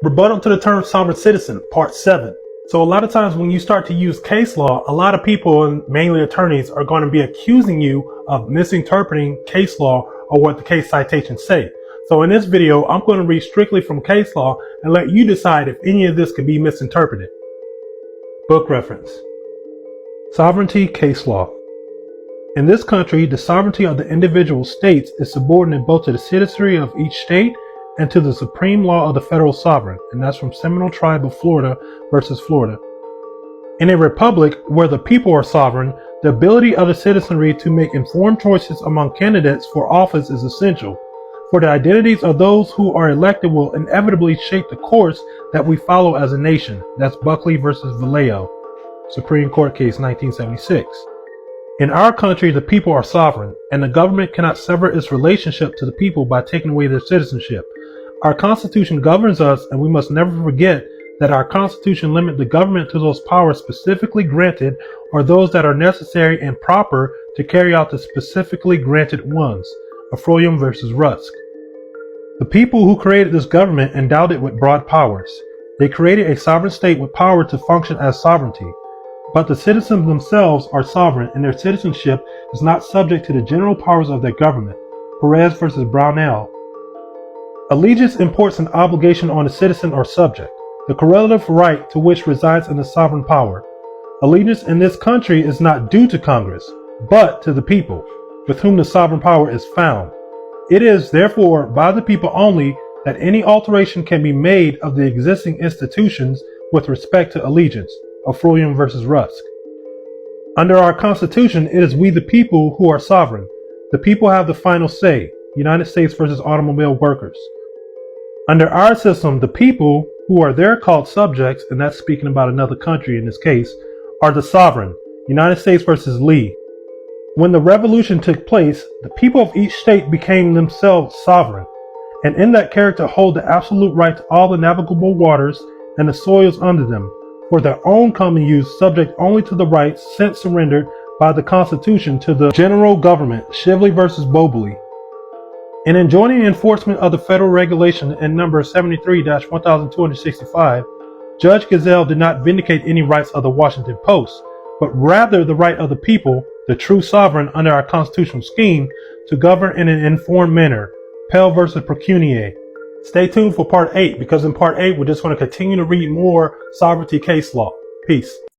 Rebuttal to the term sovereign citizen, part 7. So a lot of times when you start to use case law, a lot of people, and mainly attorneys, are going to be accusing you of misinterpreting case law or what the case citations say. So in this video, I'm going to read strictly from case law and let you decide if any of this could be misinterpreted. Book reference. Sovereignty case law. In this country, the sovereignty of the individual states is subordinate both to the citizenry of each state and to the supreme law of the federal sovereign, and that's from Seminole Tribe of Florida versus Florida. In a republic where the people are sovereign, the ability of the citizenry to make informed choices among candidates for office is essential, for the identities of those who are elected will inevitably shape the course that we follow as a nation. That's Buckley versus Vallejo, Supreme Court case 1976. In our country, the people are sovereign, and the government cannot sever its relationship to the people by taking away their citizenship. Our Constitution governs us, and we must never forget that our Constitution limits the government to those powers specifically granted or those that are necessary and proper to carry out the specifically granted ones. Afroyim versus Rusk. The people who created this government endowed it with broad powers. They created a sovereign state with power to function as sovereignty. But the citizens themselves are sovereign, and their citizenship is not subject to the general powers of their government. Perez versus Brownell. Allegiance imports an obligation on a citizen or subject, the correlative right to which resides in the sovereign power. Allegiance in this country is not due to Congress, but to the people, with whom the sovereign power is found. It is, therefore, by the people only that any alteration can be made of the existing institutions with respect to allegiance. Afroyim versus Rusk. Under our Constitution, it is we the people who are sovereign. The people have the final say. United States versus Automobile Workers. Under our system, the people, who are there called subjects, and that's speaking about another country in this case, are the sovereign. United States versus Lee. When the revolution took place, the people of each state became themselves sovereign, and in that character hold the absolute right to all the navigable waters and the soils under them, for their own common use, subject only to the rights since surrendered by the Constitution to the general government. Shively versus Mobley. In enjoining enforcement of the federal regulation in number 73-1265, Judge Gazelle did not vindicate any rights of the Washington Post, but rather the right of the people, the true sovereign under our constitutional scheme, to govern in an informed manner. Pell versus Procunier. Stay tuned for part 8, because in part 8 we're just going to continue to read more sovereignty case law. Peace.